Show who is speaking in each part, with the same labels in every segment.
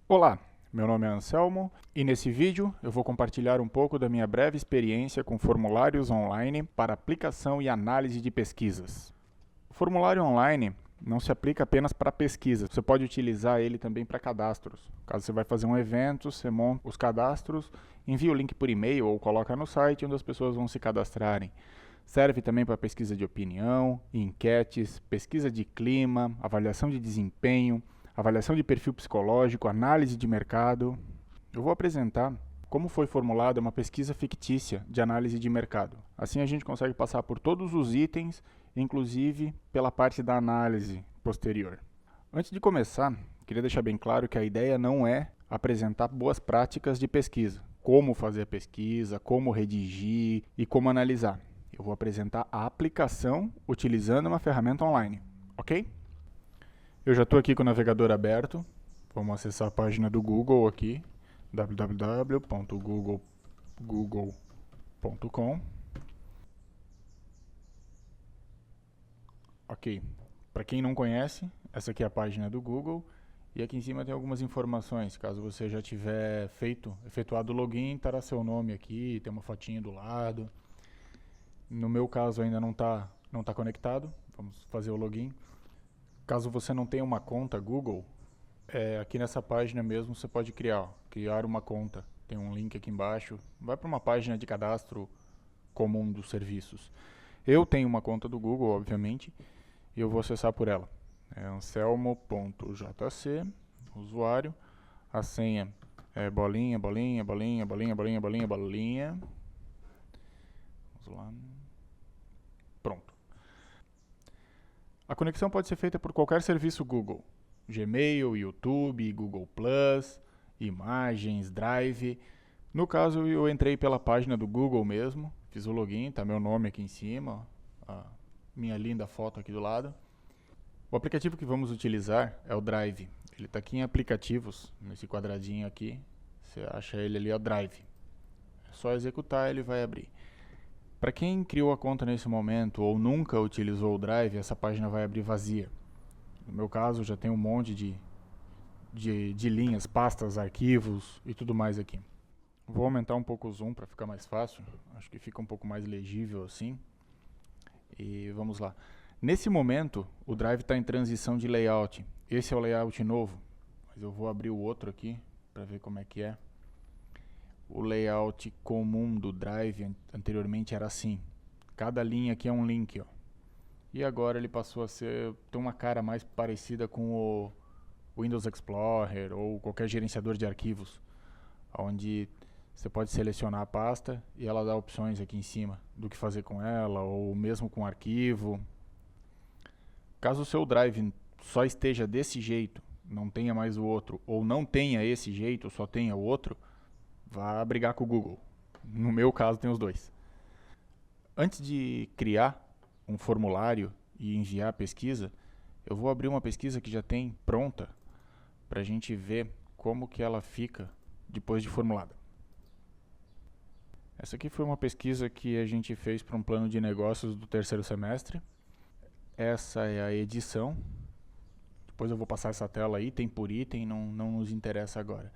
Speaker 1: Olá, meu nome é Anselmo e nesse vídeo eu vou compartilhar um pouco da minha breve experiência com formulários online para aplicação e análise de pesquisas. O formulário online não se aplica apenas para pesquisa, você pode utilizar ele também para cadastros. Caso você vai fazer um evento, você monta os cadastros, envia o link por e-mail ou coloca no site onde as pessoas vão se cadastrarem. Serve também para pesquisa de opinião, enquetes, pesquisa de clima, avaliação de desempenho, avaliação de perfil psicológico, análise de mercado. Eu vou apresentar como foi formulada uma pesquisa fictícia de análise de mercado. Assim a gente consegue passar por todos os itens, inclusive pela parte da análise posterior. Antes de começar, queria deixar bem claro que a ideia não é apresentar boas práticas de pesquisa, como fazer a pesquisa, como redigir e como analisar. Eu vou apresentar a aplicação utilizando uma ferramenta online, ok? Eu já estou aqui com o navegador aberto. Vamos acessar a página do Google aqui, www.google.com. Ok, para quem não conhece, essa aqui é a página do Google e aqui em cima tem algumas informações. Caso você já tiver efetuado o login, estará seu nome aqui, tem uma fotinha do lado. No meu caso ainda não tá conectado, vamos fazer o login. Caso você não tenha uma conta Google, aqui nessa página mesmo você pode criar uma conta. Tem um link aqui embaixo. Vai para uma página de cadastro comum dos serviços. Eu tenho uma conta do Google, obviamente, e eu vou acessar por ela. É anselmo.jc, usuário. A senha é bolinha, bolinha, bolinha, bolinha, bolinha, bolinha, bolinha. Vamos lá. Pronto. A conexão pode ser feita por qualquer serviço Google. Gmail, YouTube, Google+, Imagens, Drive. No caso, eu entrei pela página do Google mesmo, fiz o login, tá meu nome aqui em cima, a minha linda foto aqui do lado. O aplicativo que vamos utilizar é o Drive. Ele está aqui em aplicativos, nesse quadradinho aqui. Você acha ele ali, ó, Drive. É só executar, ele vai abrir. Para quem criou a conta nesse momento ou nunca utilizou o Drive, essa página vai abrir vazia. No meu caso, já tem um monte de linhas, pastas, arquivos e tudo mais aqui. Vou aumentar um pouco o zoom para ficar mais fácil. Acho que fica um pouco mais legível assim. E vamos lá. Nesse momento, o Drive está em transição de layout. Esse é o layout novo, mas eu vou abrir o outro aqui para ver como é que é. O layout comum do Drive anteriormente era assim. Cada linha aqui é um link, ó. E agora ele passou a ter uma cara mais parecida com o Windows Explorer ou qualquer gerenciador de arquivos, onde você pode selecionar a pasta e ela dá opções aqui em cima do que fazer com ela, ou mesmo com arquivo. Caso o seu Drive só esteja desse jeito, não tenha mais o outro, ou não tenha esse jeito, só tenha o outro, vá brigar com o Google. No meu caso, tem os dois. Antes de criar um formulário e enviar a pesquisa, eu vou abrir uma pesquisa que já tem pronta para a gente ver como que ela fica depois de formulada. Essa aqui foi uma pesquisa que a gente fez para um plano de negócios do terceiro semestre. Essa é a edição. Depois eu vou passar essa tela item por item, não nos interessa agora.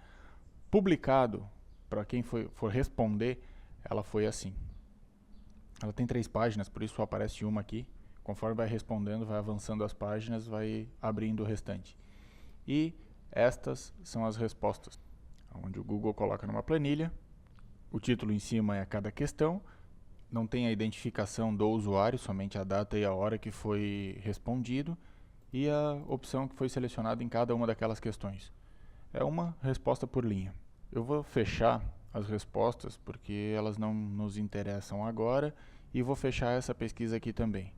Speaker 1: Publicado, para quem for responder, ela foi assim. Ela tem 3 páginas, por isso só aparece uma aqui. Conforme vai respondendo, vai avançando as páginas, vai abrindo o restante. E estas são as respostas, onde o Google coloca numa planilha. O título em cima é a cada questão. Não tem a identificação do usuário, somente a data e a hora que foi respondido e a opção que foi selecionada em cada uma daquelas questões. É uma resposta por linha. Eu vou fechar as respostas porque elas não nos interessam agora e vou fechar essa pesquisa aqui também.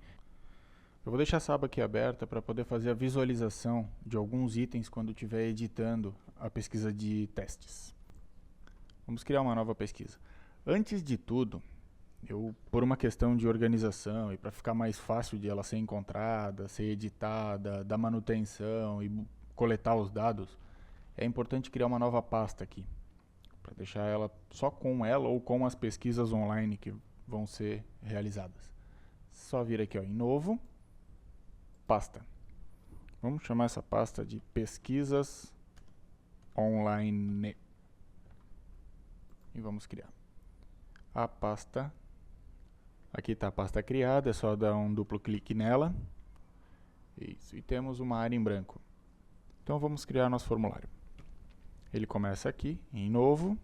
Speaker 1: Eu vou deixar essa aba aqui aberta para poder fazer a visualização de alguns itens quando estiver editando a pesquisa de testes. Vamos criar uma nova pesquisa. Antes de tudo, por uma questão de organização e para ficar mais fácil de ela ser encontrada, ser editada, dar manutenção e coletar os dados, é importante criar uma nova pasta aqui, para deixar ela só com ela ou com as pesquisas online que vão ser realizadas. Só vir aqui, ó, em novo, pasta. Vamos chamar essa pasta de pesquisas online. E vamos criar a pasta. Aqui está a pasta criada, é só dar um duplo clique nela. Isso, e temos uma área em branco. Então vamos criar nosso formulário. Ele começa aqui, em novo,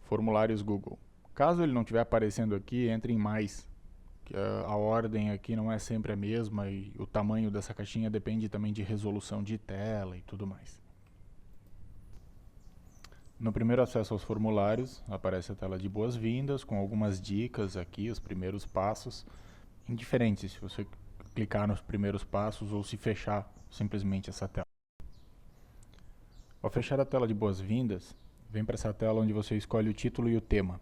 Speaker 1: formulários Google. Caso ele não estiver aparecendo aqui, entre em mais, que a ordem aqui não é sempre a mesma e o tamanho dessa caixinha depende também de resolução de tela e tudo mais. No primeiro acesso aos formulários, aparece a tela de boas-vindas, com algumas dicas aqui, os primeiros passos, indiferente se você clicar nos primeiros passos ou se fechar simplesmente essa tela. Ao fechar a tela de boas-vindas, vem para essa tela onde você escolhe o título e o tema.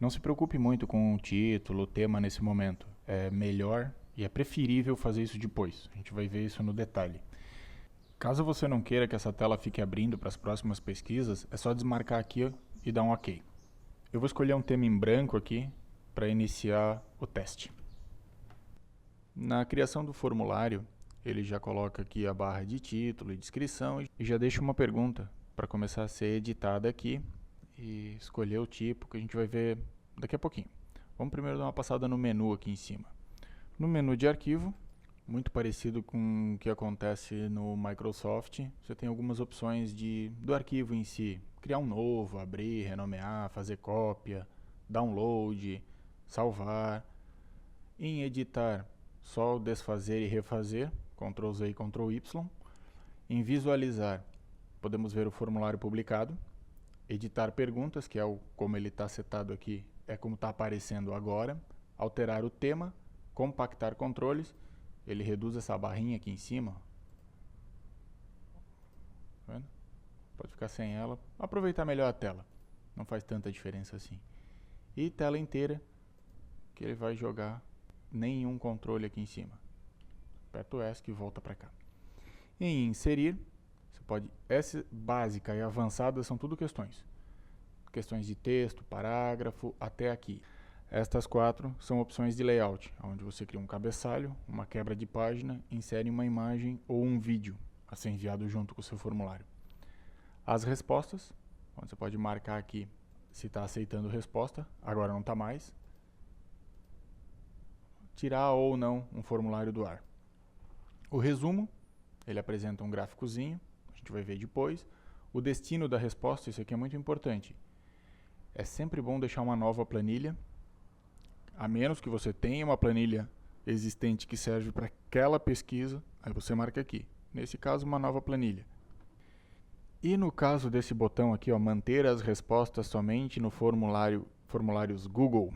Speaker 1: Não se preocupe muito com o título, o tema nesse momento. É melhor e é preferível fazer isso depois. A gente vai ver isso no detalhe. Caso você não queira que essa tela fique abrindo para as próximas pesquisas, é só desmarcar aqui e dar um OK. Eu vou escolher um tema em branco aqui para iniciar o teste. Na criação do formulário, ele já coloca aqui a barra de título e descrição e já deixa uma pergunta para começar a ser editada aqui e escolher o tipo que a gente vai ver daqui a pouquinho. Vamos primeiro dar uma passada no menu aqui em cima. No menu de arquivo, muito parecido com o que acontece no Microsoft, você tem algumas opções do arquivo em si. Criar um novo, abrir, renomear, fazer cópia, download, salvar. Em editar, só o desfazer e refazer, Ctrl Z e Ctrl Y. Em visualizar, podemos ver o formulário publicado. Editar perguntas, que é como ele está setado aqui, é como está aparecendo agora. Alterar o tema, compactar controles. Ele reduz essa barrinha aqui em cima. Tá vendo? Pode ficar sem ela. Aproveitar melhor a tela. Não faz tanta diferença assim. E tela inteira, que ele vai jogar nenhum controle aqui em cima. Aperta o ESC e volta para cá. Em inserir, você pode... Essa básica e avançada são tudo questões. Questões de texto, parágrafo, até aqui. Estas 4 são opções de layout, onde você cria um cabeçalho, uma quebra de página, insere uma imagem ou um vídeo a ser enviado junto com o seu formulário. As respostas, onde você pode marcar aqui se está aceitando resposta, agora não está mais. Tirar ou não um formulário do ar. O resumo, ele apresenta um gráficozinho, a gente vai ver depois. O destino da resposta, isso aqui é muito importante. É sempre bom deixar uma nova planilha, a menos que você tenha uma planilha existente que serve para aquela pesquisa, aí você marca aqui. Nesse caso, uma nova planilha. E no caso desse botão aqui, ó, manter as respostas somente no formulários Google,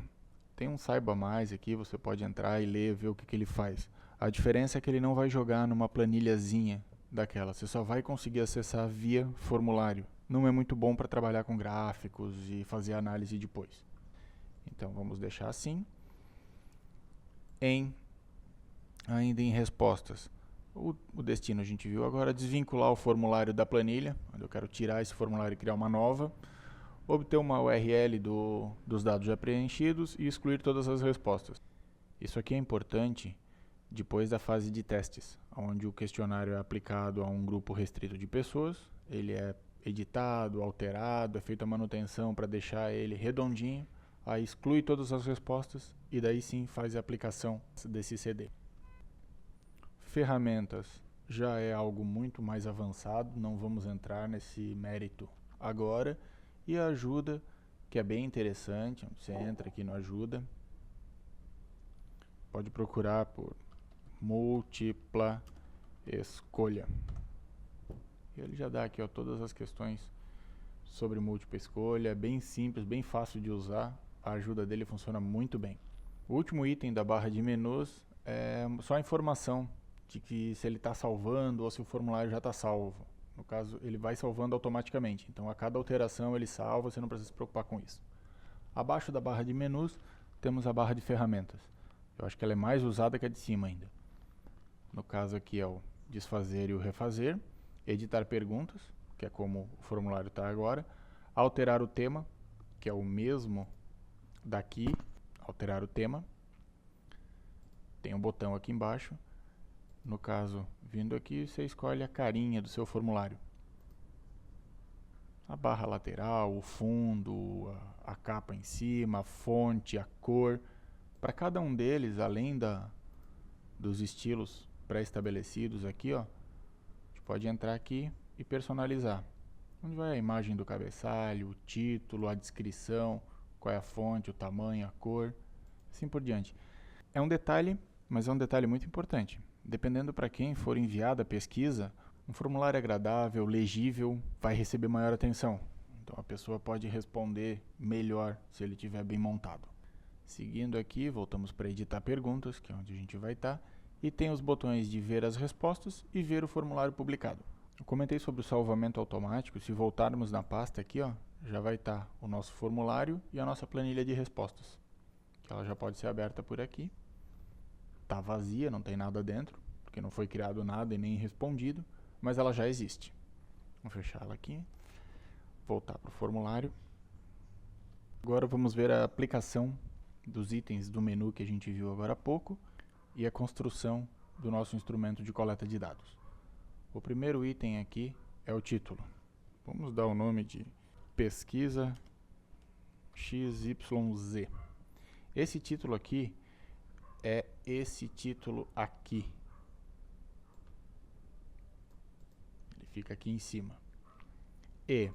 Speaker 1: tem um Saiba Mais aqui, você pode entrar e ler, ver o que ele faz. A diferença é que ele não vai jogar numa planilhazinha daquela, você só vai conseguir acessar via formulário. Não é muito bom para trabalhar com gráficos e fazer análise depois. Então vamos deixar assim. Ainda em respostas, o destino a gente viu agora, desvincular o formulário da planilha, onde eu quero tirar esse formulário e criar uma nova, obter uma URL dos dados já preenchidos e excluir todas as respostas. Isso aqui é importante depois da fase de testes, onde o questionário é aplicado a um grupo restrito de pessoas, ele é editado, alterado, é feita a manutenção para deixar ele redondinho, aí exclui todas as respostas e daí sim faz a aplicação desse CD. Ferramentas já é algo muito mais avançado, não vamos entrar nesse mérito agora. E a ajuda, que é bem interessante, você entra aqui no ajuda, pode procurar por múltipla escolha. E ele já dá aqui, ó, todas as questões sobre múltipla escolha, é bem simples, bem fácil de usar, a ajuda dele funciona muito bem. O último item da barra de menus é só a informação de que se ele está salvando ou se o formulário já está salvo. No caso, ele vai salvando automaticamente. Então, a cada alteração ele salva, você não precisa se preocupar com isso. Abaixo da barra de menus, temos a barra de ferramentas. Eu acho que ela é mais usada que a de cima ainda. No caso aqui é o desfazer e o refazer. Editar perguntas, que é como o formulário está agora. Alterar o tema, que é o mesmo daqui. Alterar o tema. Tem um botão aqui embaixo. No caso, vindo aqui, você escolhe a carinha do seu formulário. a barra lateral, o fundo, a capa em cima, a fonte, a cor. Para cada um deles, além dos estilos pré-estabelecidos aqui, ó, a gente pode entrar aqui e personalizar. Onde vai a imagem do cabeçalho, o título, a descrição, qual é a fonte, o tamanho, a cor, assim por diante. É um detalhe, mas é um detalhe muito importante. Dependendo para quem for enviada a pesquisa, um formulário agradável, legível, vai receber maior atenção. Então a pessoa pode responder melhor se ele estiver bem montado. Seguindo aqui, voltamos para editar perguntas, que é onde a gente vai estar, e tem os botões de ver as respostas e ver o formulário publicado. Eu comentei sobre o salvamento automático. Se voltarmos na pasta aqui, ó, já vai estar o nosso formulário e a nossa planilha de respostas, que ela já pode ser aberta por aqui. Está vazia, não tem nada dentro, porque não foi criado nada e nem respondido, mas ela já existe. Vamos fechar ela aqui, voltar para o formulário. Agora vamos ver a aplicação dos itens do menu que a gente viu agora há pouco e a construção do nosso instrumento de coleta de dados. O primeiro item aqui é o título. Vamos dar o nome de pesquisa XYZ. Esse título aqui é esse título aqui. Ele fica aqui em cima. E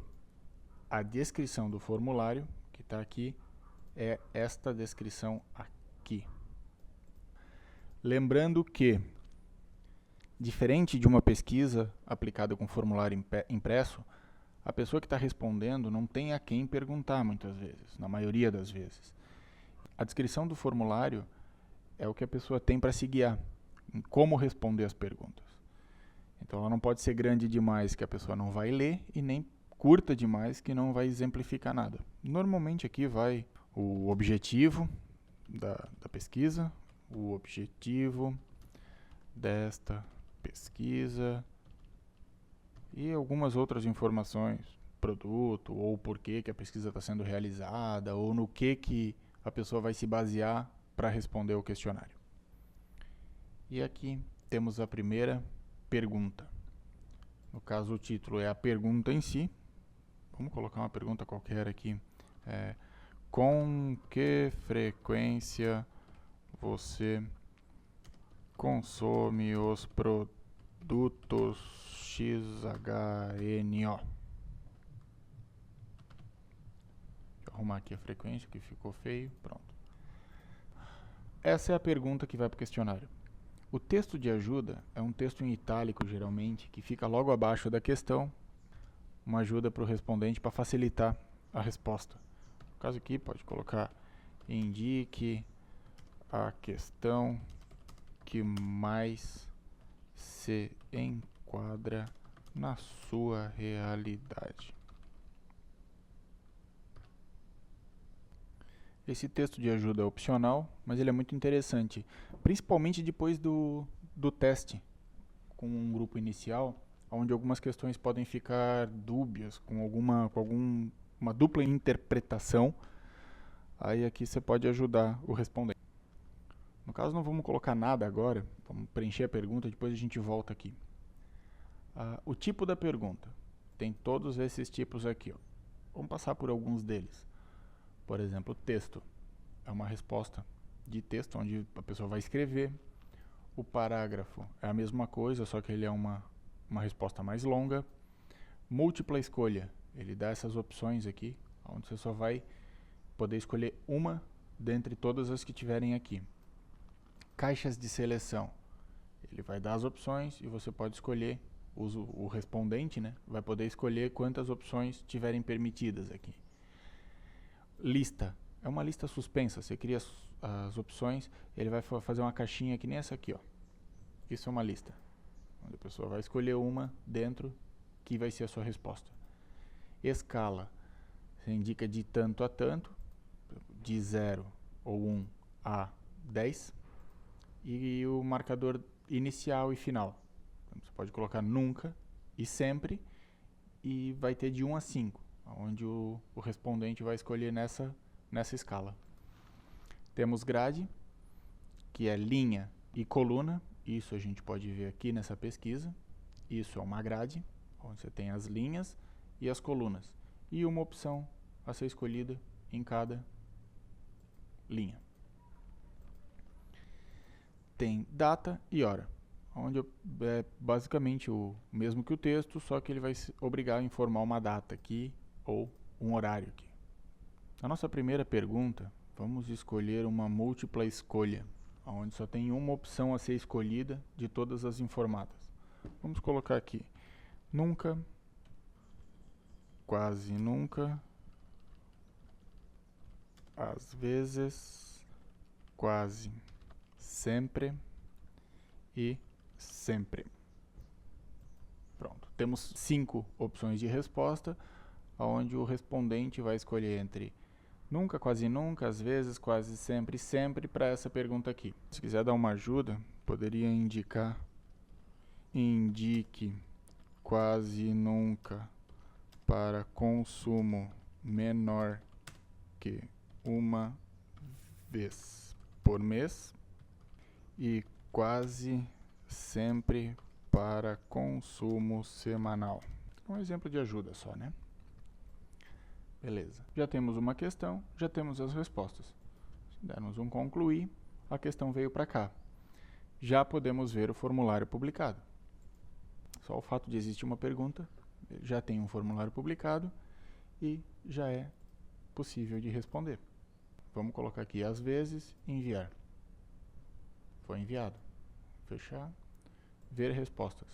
Speaker 1: a descrição do formulário, que está aqui, é esta descrição aqui. Lembrando que, diferente de uma pesquisa aplicada com formulário impresso, a pessoa que está respondendo não tem a quem perguntar muitas vezes, na maioria das vezes. A descrição do formulário é o que a pessoa tem para se guiar em como responder as perguntas. Então ela não pode ser grande demais que a pessoa não vai ler e nem curta demais que não vai exemplificar nada. Normalmente aqui vai o objetivo da pesquisa, o objetivo desta pesquisa e algumas outras informações, produto, ou porquê que a pesquisa está sendo realizada, ou no que a pessoa vai se basear para responder o questionário. E aqui temos a primeira pergunta. No caso, o título é a pergunta em si. Vamos colocar uma pergunta qualquer aqui. Com que frequência você consome os produtos XHNO? Deixa eu arrumar aqui a frequência, que ficou feio. Pronto. Essa é a pergunta que vai para o questionário. O texto de ajuda é um texto em itálico, geralmente, que fica logo abaixo da questão, uma ajuda para o respondente para facilitar a resposta. No caso aqui, pode colocar: indique a questão que mais se enquadra na sua realidade. Esse texto de ajuda é opcional, mas ele é muito interessante, principalmente depois do teste com um grupo inicial, onde algumas questões podem ficar dúbias, com uma dupla interpretação. Aí aqui você pode ajudar o respondente. No caso, não vamos colocar nada agora, vamos preencher a pergunta, depois a gente volta aqui. O tipo da pergunta. Tem todos esses tipos aqui, ó. Vamos passar por alguns deles. Por exemplo, texto. É uma resposta de texto, onde a pessoa vai escrever. O parágrafo é a mesma coisa, só que ele é uma resposta mais longa. Múltipla escolha. Ele dá essas opções aqui, onde você só vai poder escolher uma dentre todas as que tiverem aqui. Caixas de seleção. Ele vai dar as opções e você pode escolher, o respondente, né, vai poder escolher quantas opções tiverem permitidas aqui. Lista. É uma lista suspensa. Você cria as opções, ele vai fazer uma caixinha que nem essa aqui, ó. Isso é uma lista, onde a pessoa vai escolher uma dentro que vai ser a sua resposta. Escala. Você indica de tanto a tanto, de 0 ou 1 a 10. E o marcador inicial e final. Então, você pode colocar nunca e sempre, e vai ter de 1 a 5, onde o respondente vai escolher nessa escala. Temos grade, que é linha e coluna. Isso a gente pode ver aqui nessa pesquisa. Isso é uma grade, onde você tem as linhas e as colunas. e uma opção a ser escolhida em cada linha. Tem data e hora, onde é basicamente o mesmo que o texto, só que ele vai se obrigar a informar uma data aqui ou um horário aqui. Na nossa primeira pergunta, vamos escolher uma múltipla escolha, onde só tem uma opção a ser escolhida de todas as informadas. Vamos colocar aqui, nunca, quase nunca, às vezes, quase sempre e sempre. Pronto. Temos 5 opções de resposta, onde o respondente vai escolher entre nunca, quase nunca, às vezes, quase sempre e sempre para essa pergunta aqui. Se quiser dar uma ajuda, poderia indique quase nunca para consumo menor que uma vez por mês e quase sempre para consumo semanal. Um exemplo de ajuda só, né? Beleza. Já temos uma questão, já temos as respostas. Se dermos um concluir, a questão veio para cá. Já podemos ver o formulário publicado. Só o fato de existir uma pergunta, já tem um formulário publicado e já é possível de responder. Vamos colocar aqui, às vezes, enviar. Foi enviado. Fechar. Ver respostas.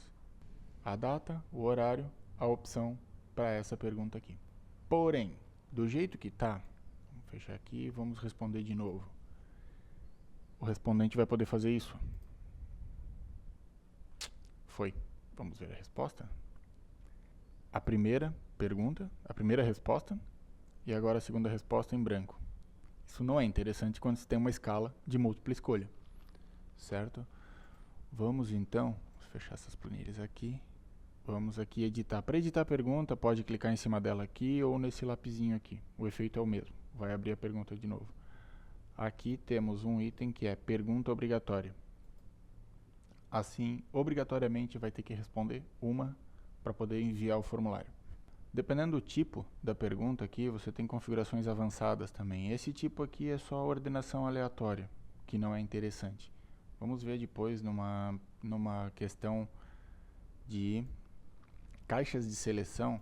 Speaker 1: A data, o horário, a opção para essa pergunta aqui. Porém, do jeito que está, vamos fechar aqui e vamos responder de novo. O respondente vai poder fazer isso? Foi. Vamos ver a resposta. A primeira pergunta, a primeira resposta, e agora a segunda resposta em branco. Isso não é interessante quando se tem uma escala de múltipla escolha, certo? Vamos então, fechar essas planilhas aqui. Vamos aqui editar. Para editar a pergunta, pode clicar em cima dela aqui ou nesse lapisinho aqui. O efeito é o mesmo. Vai abrir a pergunta de novo. Aqui temos um item que é pergunta obrigatória. Assim, obrigatoriamente vai ter que responder uma para poder enviar o formulário. Dependendo do tipo da pergunta aqui, você tem configurações avançadas também. Esse tipo aqui é só ordenação aleatória, que não é interessante. Vamos ver depois numa questão de caixas de seleção,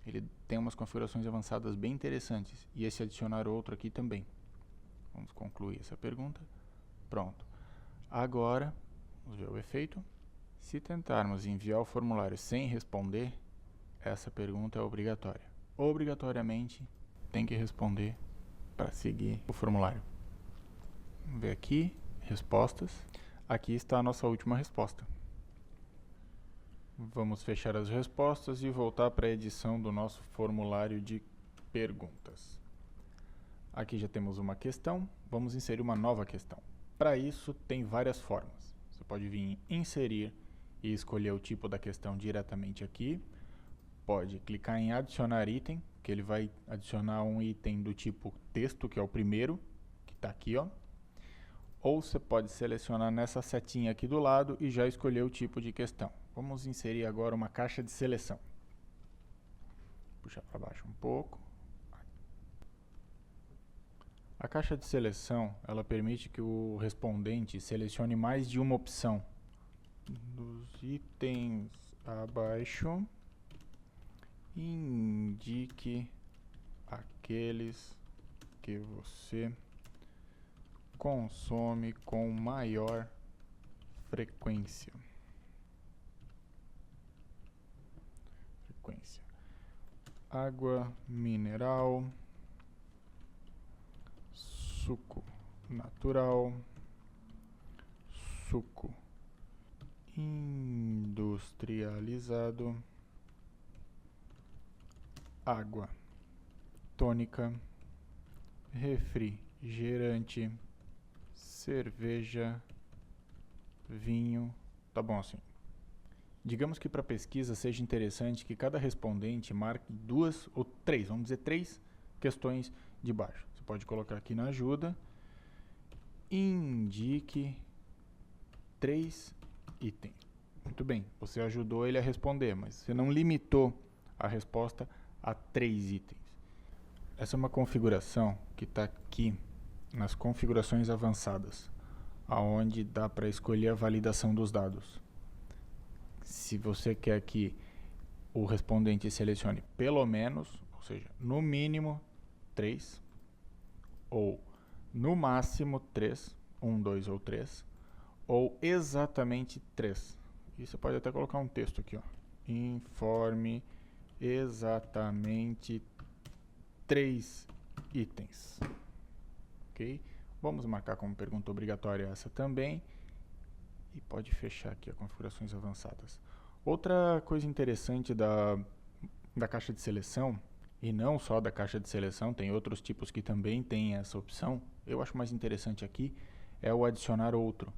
Speaker 1: ele tem umas configurações avançadas bem interessantes. E esse adicionar outro aqui também. Vamos concluir essa pergunta. Pronto. Agora, vamos ver o efeito. Se tentarmos enviar o formulário sem responder, essa pergunta é obrigatória. Obrigatoriamente tem que responder para seguir o formulário. Vamos ver aqui, respostas. Aqui está a nossa última resposta. Vamos fechar as respostas e voltar para a edição do nosso formulário de perguntas. Aqui já temos uma questão, vamos inserir uma nova questão. Para isso, tem várias formas. Você pode vir em inserir e escolher o tipo da questão diretamente aqui. Pode clicar em adicionar item, que ele vai adicionar um item do tipo texto, que é o primeiro, que está aqui, ó. Ou você pode selecionar nessa setinha aqui do lado e já escolher o tipo de questão. Vamos inserir agora uma caixa de seleção. Puxar para baixo um pouco. A caixa de seleção, ela permite que o respondente selecione mais de uma opção. Dos itens abaixo, indique aqueles que você consome com maior frequência. Água mineral, suco natural, suco industrializado, água tônica, refrigerante, cerveja, vinho. Tá bom assim. Digamos que para pesquisa seja interessante que cada respondente marque 2 ou 3, vamos dizer 3 questões de baixo. Você pode colocar aqui na ajuda, indique 3 itens. Muito bem, você ajudou ele a responder, mas você não limitou a resposta a 3 itens. Essa é uma configuração que está aqui nas configurações avançadas, aonde dá para escolher a validação dos dados. Se você quer que o respondente selecione pelo menos, ou seja, no mínimo 3, ou no máximo 3, 1, 2 ou 3, ou exatamente 3. E você pode até colocar um texto aqui, ó. Informe exatamente 3 itens. Ok? Vamos marcar como pergunta obrigatória essa também. E pode fechar aqui as configurações avançadas. Outra coisa interessante da caixa de seleção, e não só da caixa de seleção, tem outros tipos que também têm essa opção. Eu acho mais interessante aqui é o adicionar outro,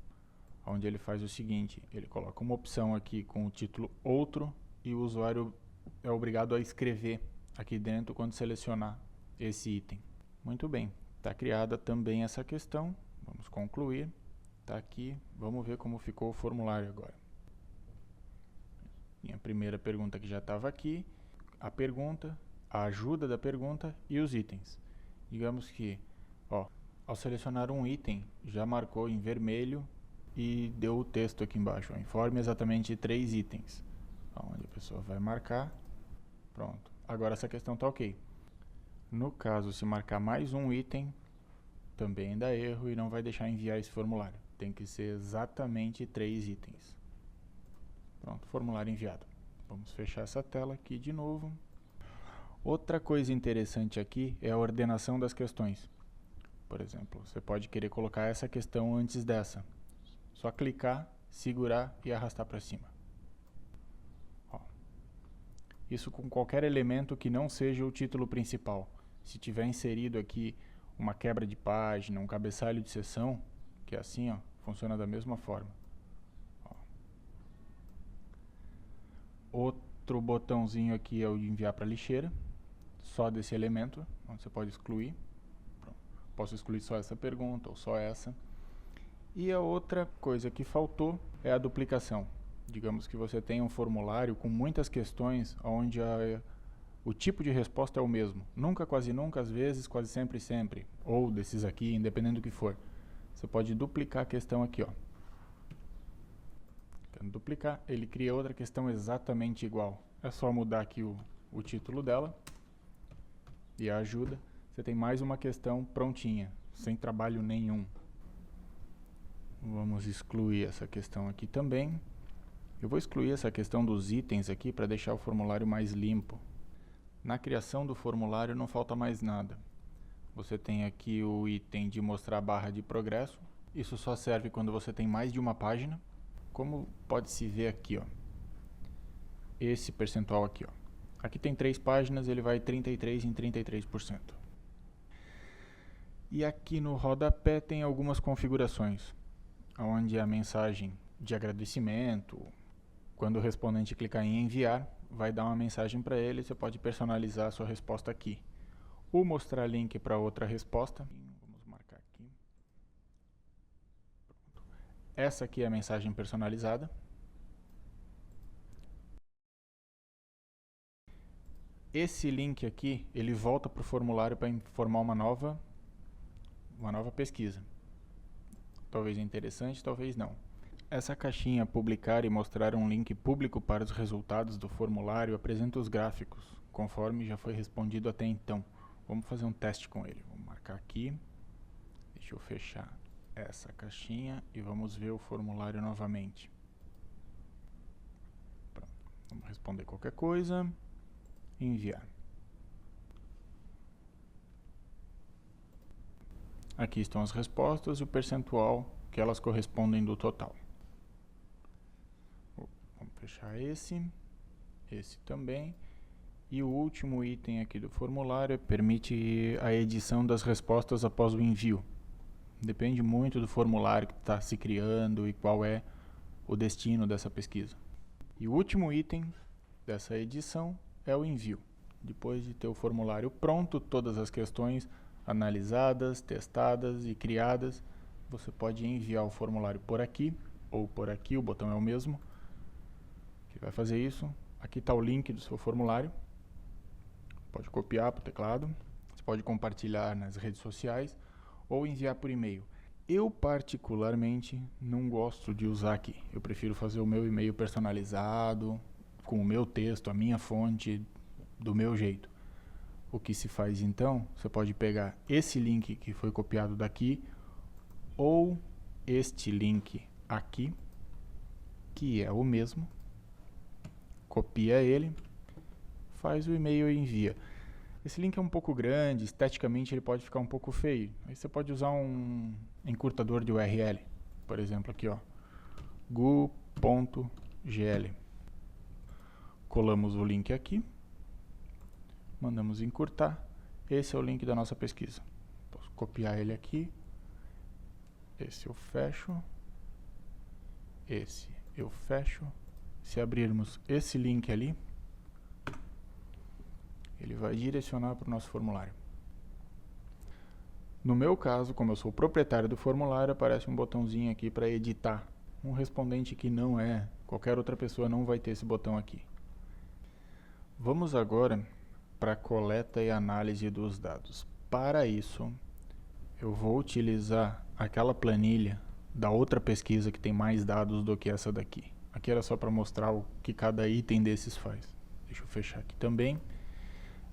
Speaker 1: onde ele faz o seguinte: ele coloca uma opção aqui com o título outro e o usuário é obrigado a escrever aqui dentro quando selecionar esse item. Muito bem, está criada também essa questão. Vamos concluir. Está aqui. Vamos ver como ficou o formulário agora. Minha primeira pergunta que já estava aqui, a pergunta, a ajuda da pergunta e os itens. Digamos que, ó, ao selecionar um item, já marcou em vermelho e deu o texto aqui embaixo. Ó, informe exatamente 3 itens. Onde a pessoa vai marcar. Pronto. Agora essa questão está ok. No caso, se marcar mais um item, também dá erro e não vai deixar enviar esse formulário. Tem que ser exatamente 3 itens. Pronto, formulário enviado. Vamos fechar essa tela aqui de novo. Outra coisa interessante aqui é a ordenação das questões. Por exemplo, você pode querer colocar essa questão antes dessa. Só clicar, segurar e arrastar para cima. Ó. Isso com qualquer elemento que não seja o título principal. Se tiver inserido aqui uma quebra de página, um cabeçalho de seção, que é assim, ó, funciona da mesma forma. Ó. Outro botãozinho aqui é o de enviar para lixeira, só desse elemento, onde você pode excluir. Pronto. Posso excluir só essa pergunta ou só essa. E a outra coisa que faltou é a duplicação. Digamos que você tem um formulário com muitas questões onde o tipo de resposta é o mesmo. Nunca, quase nunca, às vezes, quase sempre, sempre. Ou desses aqui, independendo do que for. Você pode duplicar a questão aqui, ó. Quando duplicar, ele cria outra questão exatamente igual. É só mudar aqui o título dela e a ajuda. Você tem mais uma questão prontinha, sem trabalho nenhum. Vamos excluir essa questão aqui também. Eu vou excluir essa questão dos itens aqui para deixar o formulário mais limpo. Na criação do formulário não falta mais nada. Você tem aqui o item de mostrar a barra de progresso. Isso só serve quando você tem mais de uma página. Como pode-se ver aqui, ó, esse percentual aqui, ó. Aqui tem 3 páginas, ele vai 33 em 33%. E aqui no rodapé tem algumas configurações, onde a mensagem de agradecimento, quando o respondente clicar em enviar, vai dar uma mensagem para ele, você pode personalizar a sua resposta aqui. Ou mostrar link para outra resposta. Vamos marcar aqui. Pronto. Essa aqui é a mensagem personalizada. Esse link aqui, ele volta para o formulário para informar uma nova pesquisa. Talvez interessante, talvez não. Essa caixinha publicar e mostrar um link público para os resultados do formulário apresenta os gráficos, conforme já foi respondido até então. Vamos fazer um teste com ele. Vamos marcar aqui. Deixa eu fechar essa caixinha e vamos ver o formulário novamente. Pronto. Vamos responder qualquer coisa. Enviar. Aqui estão as respostas e o percentual que elas correspondem do total. Vamos fechar esse também. E o último item aqui do formulário permite a edição das respostas após o envio. Depende muito do formulário que está se criando e qual é o destino dessa pesquisa. E o último item dessa edição é o envio. Depois de ter o formulário pronto, todas as questões analisadas, testadas e criadas, você pode enviar o formulário por aqui ou por aqui, o botão é o mesmo, que vai fazer isso. Aqui está o link do seu formulário, pode copiar para o teclado. Você Você pode compartilhar nas redes sociais ou enviar por e-mail. Eu particularmente não gosto de usar aqui. Eu prefiro fazer o meu e-mail personalizado, com o meu texto, a minha fonte, do meu jeito. O que se faz então, você pode pegar esse link que foi copiado daqui, ou este link aqui, que é o mesmo, copia ele, faz o e-mail e envia. Esse link é um pouco grande, esteticamente ele pode ficar um pouco feio. Aí você pode usar um encurtador de URL, por exemplo aqui, ó, gu.gl. Colamos o link aqui, mandamos encurtar. Esse é o link da nossa pesquisa. Posso copiar ele aqui. Esse eu fecho. Esse eu fecho. Se abrirmos esse link ali, ele vai direcionar para o nosso formulário. No meu caso, como eu sou o proprietário do formulário, aparece um botãozinho aqui para editar. Um respondente que não é, qualquer outra pessoa não vai ter esse botão aqui. Vamos agora para a coleta e análise dos dados. Para isso, eu vou utilizar aquela planilha da outra pesquisa que tem mais dados do que essa daqui. Aqui era só para mostrar o que cada item desses faz. Deixa eu fechar aqui também.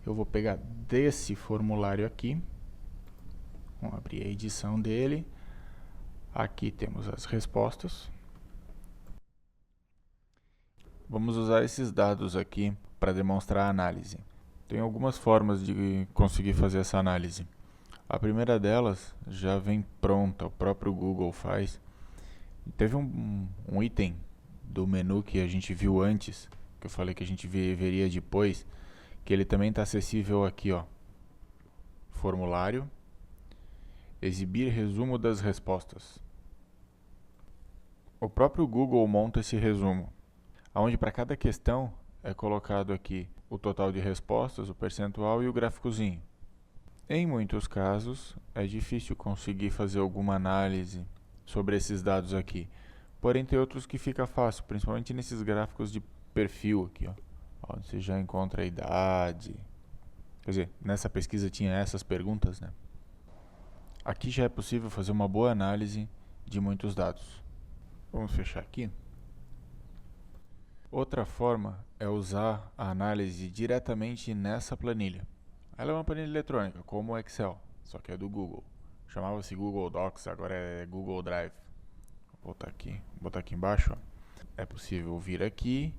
Speaker 1: Eu vou pegar desse formulário aqui. Vamos abrir a edição dele. Aqui temos as respostas. Vamos usar esses dados aqui para demonstrar a análise. Tem algumas formas de conseguir fazer essa análise. A primeira delas já vem pronta, o próprio Google faz. Teve um item do menu que a gente viu antes, que eu falei que a gente veria depois, que ele também está acessível aqui, ó. Formulário, exibir resumo das respostas. O próprio Google monta esse resumo, onde para cada questão é colocado aqui o total de respostas, o percentual e o gráficozinho. Em muitos casos, é difícil conseguir fazer alguma análise sobre esses dados aqui. Porém, tem outros que fica fácil, principalmente nesses gráficos de perfil aqui, ó, onde você já encontra a idade. Quer dizer, nessa pesquisa tinha essas perguntas, né? Aqui já é possível fazer uma boa análise de muitos dados. Vamos fechar aqui. Outra forma é usar a análise diretamente nessa planilha. Ela é uma planilha eletrônica, como o Excel, só que é do Google. Chamava-se Google Docs, agora é Google Drive. Vou botar aqui embaixo. Ó. É possível vir aqui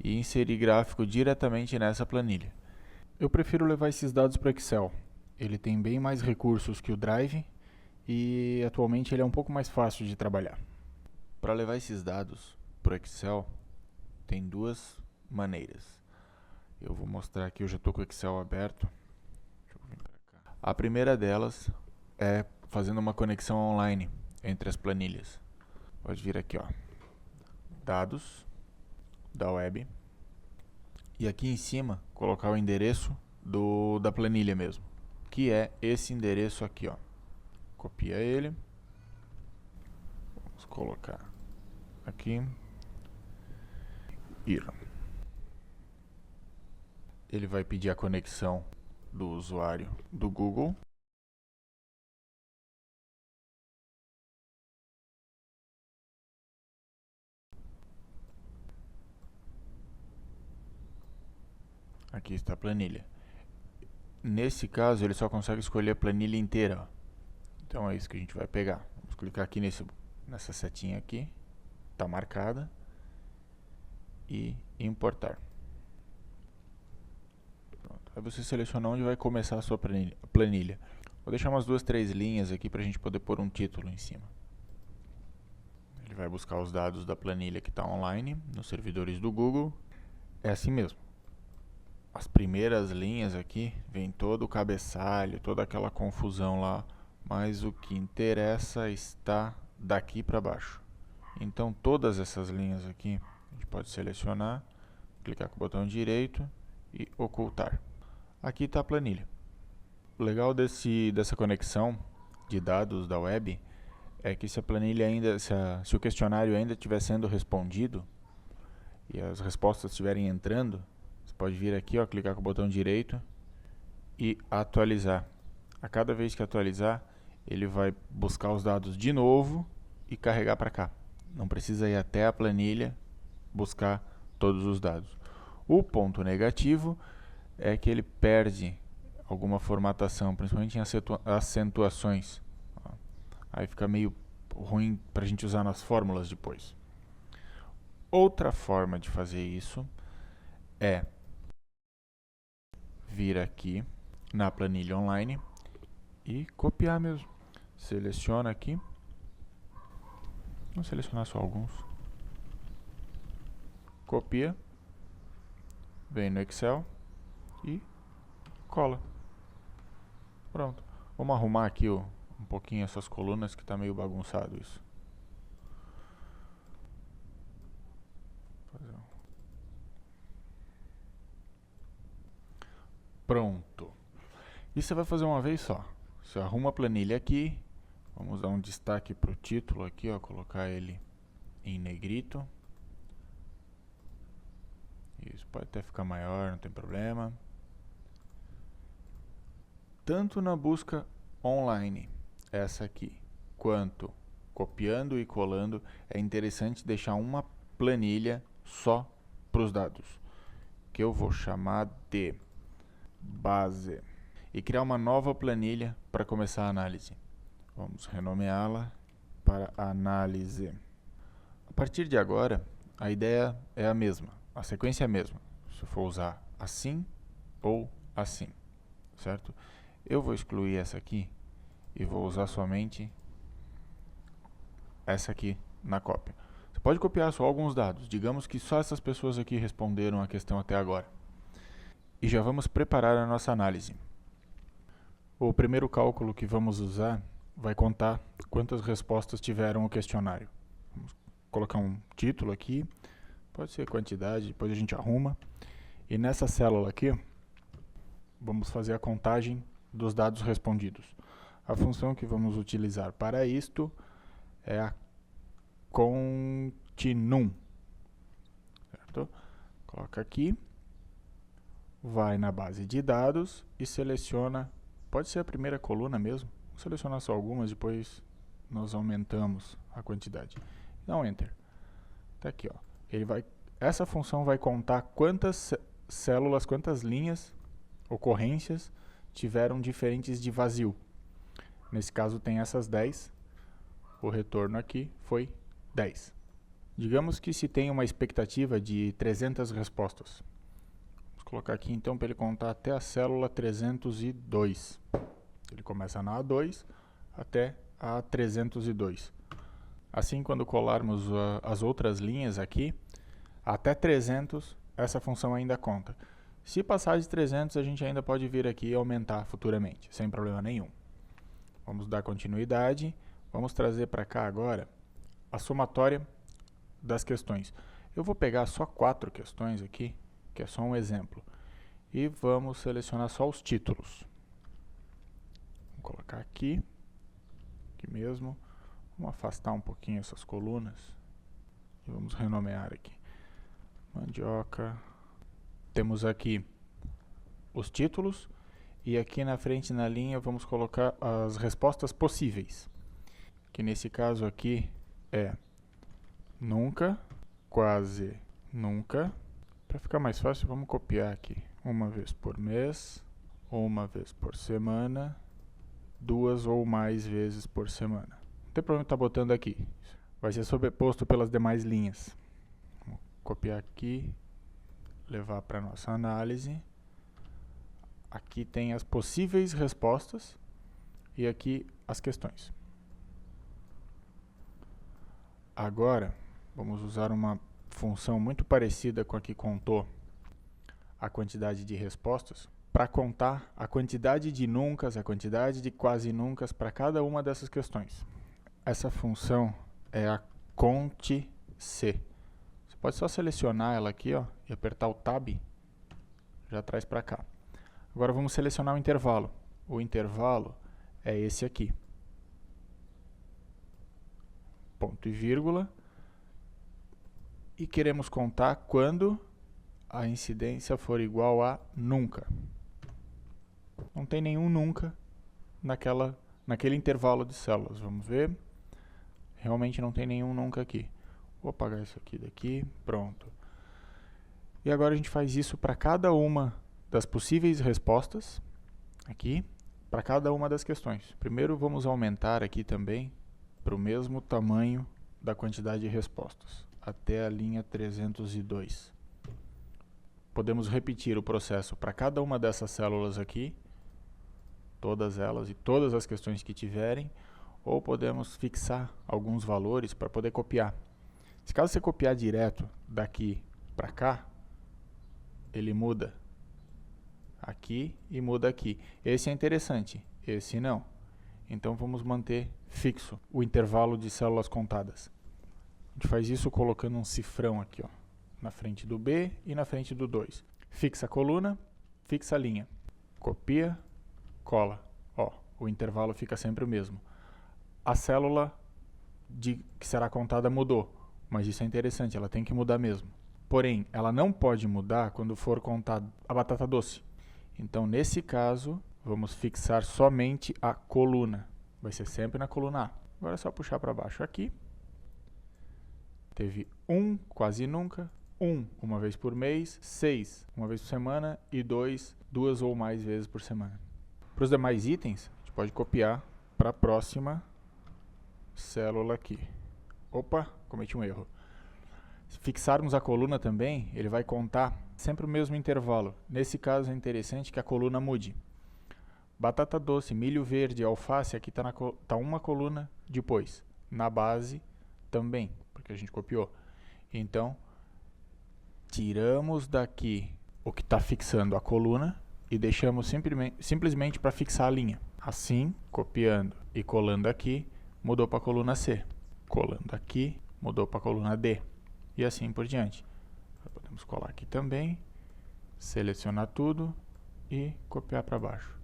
Speaker 1: e inserir gráfico diretamente nessa planilha. Eu prefiro levar esses dados para o Excel. Ele tem bem mais recursos que o Drive e atualmente ele é um pouco mais fácil de trabalhar. Para levar esses dados para o Excel, tem duas maneiras. Eu vou mostrar aqui, eu já estou com o Excel aberto. Deixa eu vir pra cá. A primeira delas é fazendo uma conexão online entre as planilhas. Pode vir aqui, ó, dados da web, e aqui em cima colocar o endereço da planilha mesmo, que é esse endereço aqui, ó. Copia ele, vamos colocar aqui, ele vai pedir a conexão do usuário do Google. Aqui está a planilha. Nesse caso, ele só consegue escolher a planilha inteira. Ó. Então é isso que a gente vai pegar. Vamos clicar aqui nessa setinha aqui, está marcada, e importar. Pronto. Aí você seleciona onde vai começar a sua planilha. Vou deixar umas 2, 3 linhas aqui para a gente poder pôr um título em cima. Ele vai buscar os dados da planilha que está online, nos servidores do Google. É assim mesmo. As primeiras linhas aqui, vem todo o cabeçalho, toda aquela confusão lá, mas o que interessa está daqui para baixo. Então todas essas linhas aqui, a gente pode selecionar, clicar com o botão direito e ocultar. Aqui está a planilha. O legal dessa conexão de dados da web é que se a planilha ainda, se o questionário ainda estiver sendo respondido e as respostas estiverem entrando, você pode vir aqui, ó, clicar com o botão direito e atualizar. A cada vez que atualizar, ele vai buscar os dados de novo e carregar para cá. Não precisa ir até a planilha buscar todos os dados. O ponto negativo é que ele perde alguma formatação, principalmente em acentuações. Aí fica meio ruim para a gente usar nas fórmulas depois. Outra forma de fazer isso é vir aqui na planilha online e copiar mesmo. Seleciona aqui. Vamos selecionar só alguns. Copia. Vem no Excel e cola. Pronto. Vamos arrumar aqui um pouquinho essas colunas que está meio bagunçado isso. Pronto. Isso você vai fazer uma vez só. Você arruma a planilha aqui. Vamos dar um destaque para o título aqui, ó, colocar ele em negrito. Isso pode até ficar maior, não tem problema. Tanto na busca online, essa aqui, quanto copiando e colando, é interessante deixar uma planilha só para os dados, que eu vou chamar de base, e criar uma nova planilha para começar a análise. Vamos renomeá-la para análise. A partir de agora, a ideia é a mesma, a sequência é a mesma, se eu for usar assim ou assim, certo? Eu vou excluir essa aqui e vou usar somente essa aqui na cópia. Você pode copiar só alguns dados, digamos que só essas pessoas aqui responderam a questão até agora. E já vamos preparar a nossa análise. O primeiro cálculo que vamos usar vai contar quantas respostas tiveram o questionário. Vamos colocar um título aqui, pode ser quantidade, depois a gente arruma. E nessa célula aqui, vamos fazer a contagem dos dados respondidos. A função que vamos utilizar para isto é a continuum. Certo? Coloca aqui, vai na base de dados e seleciona, pode ser a primeira coluna mesmo, vou selecionar só algumas, depois nós aumentamos a quantidade. Dá um Enter. Tá aqui, ó. Essa função vai contar quantas células, quantas linhas, ocorrências, tiveram diferentes de vazio. Nesse caso tem essas 10, o retorno aqui foi 10. Digamos que se tem uma expectativa de 300 respostas. Vamos colocar aqui então para ele contar até a célula 302. Ele começa na A2 até a 302. Assim, quando colarmos as outras linhas aqui, até 300, essa função ainda conta. Se passar de 300, a gente ainda pode vir aqui e aumentar futuramente, sem problema nenhum. Vamos dar continuidade. Vamos trazer para cá agora a somatória das questões. Eu vou pegar só 4 questões aqui, que é só um exemplo. E vamos selecionar só os títulos. Vou colocar aqui mesmo. Vamos afastar um pouquinho essas colunas. E vamos renomear aqui. Mandioca. Temos aqui os títulos e aqui na frente na linha vamos colocar as respostas possíveis, que nesse caso aqui é nunca, quase nunca. Para ficar mais fácil, vamos copiar aqui. Uma vez por mês, uma vez por semana, 2 ou mais vezes por semana. Não tem problema estar botando aqui. Vai ser sobreposto pelas demais linhas. Vamos copiar aqui, levar para nossa análise. Aqui tem as possíveis respostas e aqui as questões. Agora, vamos usar uma função muito parecida com a que contou a quantidade de respostas para contar a quantidade de nuncas, a quantidade de quase nuncas para cada uma dessas questões. Essa função é a conte-c. Você pode só selecionar ela aqui, ó, e apertar o Tab, já traz para cá. Agora vamos selecionar o intervalo. O intervalo é esse aqui. Ponto e vírgula. E queremos contar quando a incidência for igual a nunca. Não tem nenhum nunca naquele intervalo de células. Vamos ver. Realmente não tem nenhum nunca aqui. Vou apagar isso aqui daqui. Pronto. E agora a gente faz isso para cada uma das possíveis respostas. Aqui. Para cada uma das questões. Primeiro vamos aumentar aqui também para o mesmo tamanho da quantidade de respostas. Até a linha 302. Podemos repetir o processo para cada uma dessas células aqui. Todas elas e todas as questões que tiverem. Ou podemos fixar alguns valores para poder copiar. Se caso você copiar direto daqui para cá, ele muda aqui e muda aqui. Esse é interessante, esse não. Então vamos manter fixo o intervalo de células contadas. A gente faz isso colocando um cifrão aqui, ó, na frente do B e na frente do 2. Fixa a coluna, fixa a linha. Copia, cola. Ó, o intervalo fica sempre o mesmo. A célula que será contada mudou, mas isso é interessante, ela tem que mudar mesmo. Porém, ela não pode mudar quando for contada a batata doce. Então, nesse caso, vamos fixar somente a coluna. Vai ser sempre na coluna A. Agora é só puxar para baixo aqui. Teve 1, quase nunca. 1, uma vez por mês. 6, uma vez por semana. E 2, duas ou mais vezes por semana. Para os demais itens, a gente pode copiar para a próxima célula aqui. Opa, cometi um erro. Se fixarmos a coluna também, ele vai contar sempre o mesmo intervalo. Nesse caso é interessante que a coluna mude. Batata doce, milho verde, alface, aqui está uma coluna depois. Na base também, porque a gente copiou. Então, tiramos daqui o que está fixando a coluna e deixamos simplesmente para fixar a linha. Assim, copiando e colando aqui, mudou para a coluna C. Colando aqui, mudou para a coluna D. E assim por diante. Podemos colar aqui também, selecionar tudo e copiar para baixo.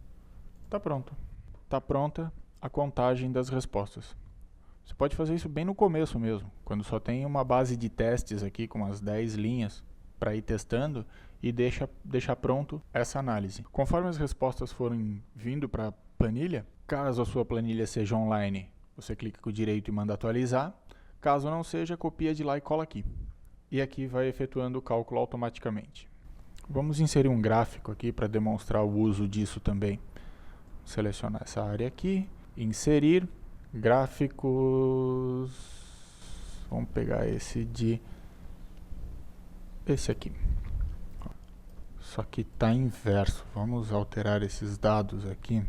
Speaker 1: Está pronto. Está pronta a contagem das respostas. Você pode fazer isso bem no começo mesmo, quando só tem uma base de testes aqui com umas 10 linhas para ir testando e deixar pronto essa análise. Conforme as respostas forem vindo para a planilha, caso a sua planilha seja online, você clica com o direito e manda atualizar. Caso não seja, copia de lá e cola aqui. E aqui vai efetuando o cálculo automaticamente. Vamos inserir um gráfico aqui para demonstrar o uso disso também. Selecionar essa área aqui, inserir, gráficos, vamos pegar esse aqui. Só que está inverso, vamos alterar esses dados aqui.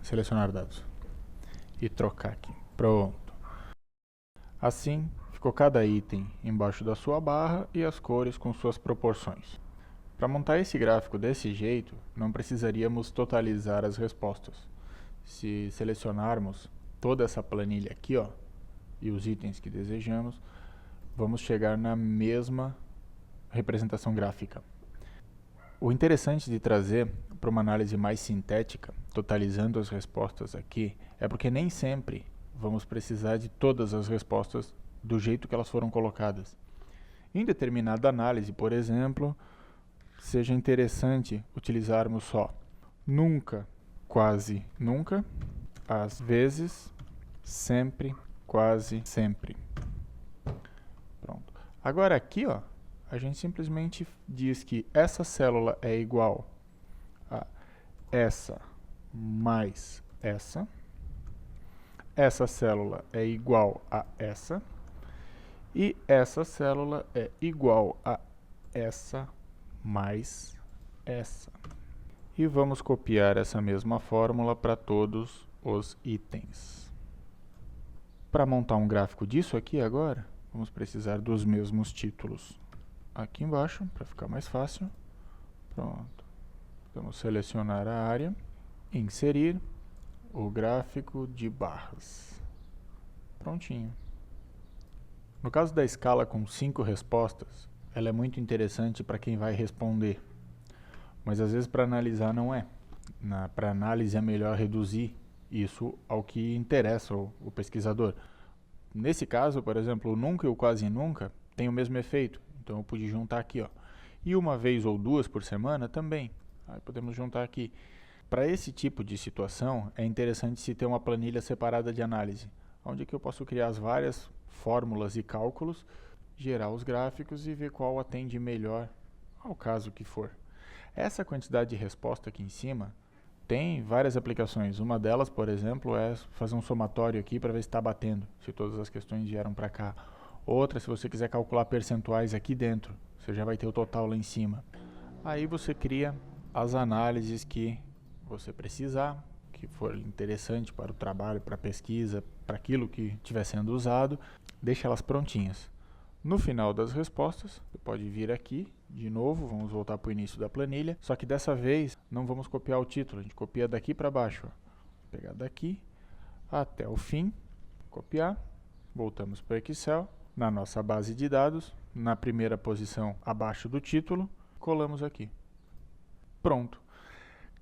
Speaker 1: Selecionar dados e trocar aqui. Pronto. Assim, ficou cada item embaixo da sua barra e as cores com suas proporções. Para montar esse gráfico desse jeito, não precisaríamos totalizar as respostas. Se selecionarmos toda essa planilha aqui, ó, e os itens que desejamos, vamos chegar na mesma representação gráfica. O interessante de trazer para uma análise mais sintética, totalizando as respostas aqui, é porque nem sempre vamos precisar de todas as respostas do jeito que elas foram colocadas. Em determinada análise, por exemplo, seja interessante utilizarmos só nunca, quase nunca, às vezes, sempre, quase sempre. Pronto. Agora aqui, ó, a gente simplesmente diz que essa célula é igual a essa mais essa. Essa célula é igual a essa. E essa célula é igual a essa mais essa. E vamos copiar essa mesma fórmula para todos os itens. Para montar um gráfico disso aqui agora, vamos precisar dos mesmos títulos aqui embaixo, para ficar mais fácil. Pronto. Vamos selecionar a área, inserir o gráfico de barras. Prontinho. No caso da escala com 5 respostas, ela é muito interessante para quem vai responder. Mas às vezes para analisar não é. Para análise é melhor reduzir isso ao que interessa o pesquisador. Nesse caso, por exemplo, o nunca e o quase nunca tem o mesmo efeito. Então eu pude juntar aqui, ó. E uma vez ou duas por semana também. Aí podemos juntar aqui. Para esse tipo de situação, é interessante se ter uma planilha separada de análise, onde que eu posso criar as várias fórmulas e cálculos, gerar os gráficos e ver qual atende melhor ao caso que for. Essa quantidade de resposta aqui em cima tem várias aplicações. Uma delas, por exemplo, é fazer um somatório aqui para ver se está batendo, se todas as questões vieram para cá. Outra, se você quiser calcular percentuais aqui dentro, você já vai ter o total lá em cima. Aí você cria as análises que você precisar, que for interessante para o trabalho, para a pesquisa, para aquilo que estiver sendo usado, deixa elas prontinhas. No final das respostas, você pode vir aqui, de novo, vamos voltar para o início da planilha, só que dessa vez não vamos copiar o título, a gente copia daqui para baixo. Ó. Vou pegar daqui até o fim, copiar, voltamos para o Excel, na nossa base de dados, na primeira posição abaixo do título, colamos aqui. Pronto.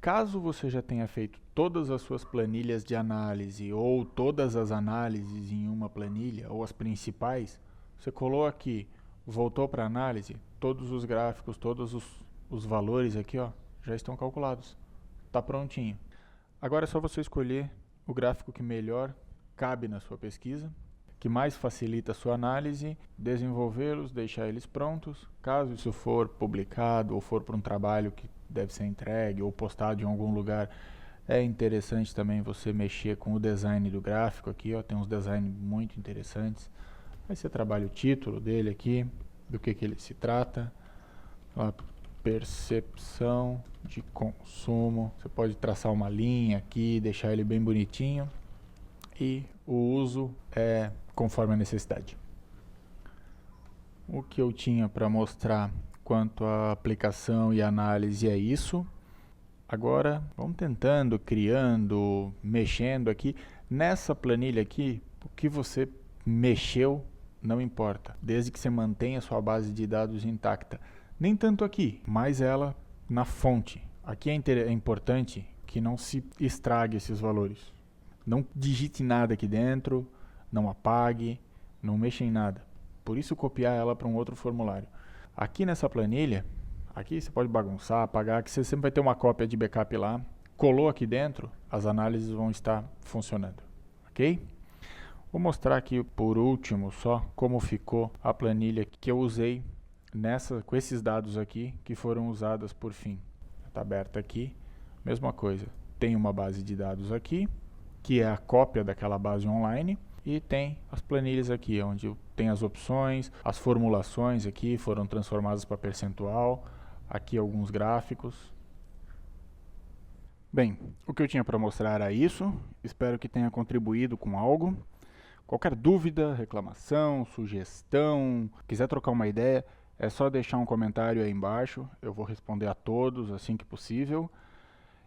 Speaker 1: Caso você já tenha feito todas as suas planilhas de análise ou todas as análises em uma planilha, ou as principais, você colou aqui, voltou para a análise, todos os gráficos, todos os valores aqui ó, já estão calculados. Está prontinho. Agora é só você escolher o gráfico que melhor cabe na sua pesquisa, que mais facilita a sua análise, desenvolvê-los, deixar eles prontos. Caso isso for publicado ou for para um trabalho que deve ser entregue ou postado em algum lugar, é interessante também você mexer com o design do gráfico aqui, ó, tem uns designs muito interessantes. Aí você trabalha o título dele aqui, do que ele se trata, a percepção de consumo. Você pode traçar uma linha aqui, deixar ele bem bonitinho e o uso é conforme a necessidade. O que eu tinha para mostrar quanto à aplicação e análise é isso. Agora, vamos tentando, criando, mexendo aqui. Nessa planilha aqui, o que você mexeu não importa, desde que você mantenha a sua base de dados intacta. Nem tanto aqui, mas ela na fonte. Aqui é importante que não se estrague esses valores. Não digite nada aqui dentro, não apague, não mexa em nada. Por isso copiar ela para um outro formulário. Aqui nessa planilha, aqui você pode bagunçar, apagar, que você sempre vai ter uma cópia de backup lá. Colou aqui dentro, as análises vão estar funcionando, ok? Vou mostrar aqui por último só como ficou a planilha que eu usei com esses dados aqui que foram usadas por fim. Está aberta aqui, mesma coisa. Tem uma base de dados aqui, que é a cópia daquela base online, e tem as planilhas aqui, onde tem as opções, as formulações aqui foram transformadas para percentual, aqui alguns gráficos. Bem, o que eu tinha para mostrar era isso, espero que tenha contribuído com algo. Qualquer dúvida, reclamação, sugestão, quiser trocar uma ideia, é só deixar um comentário aí embaixo, eu vou responder a todos assim que possível.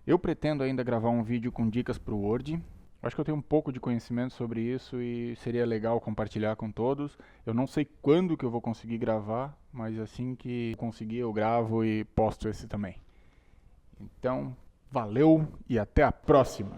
Speaker 1: Eu pretendo ainda gravar um vídeo com dicas para o Word. Acho que eu tenho um pouco de conhecimento sobre isso e seria legal compartilhar com todos. Eu não sei quando que eu vou conseguir gravar, mas assim que conseguir eu gravo e posto esse também. Então, valeu e até a próxima!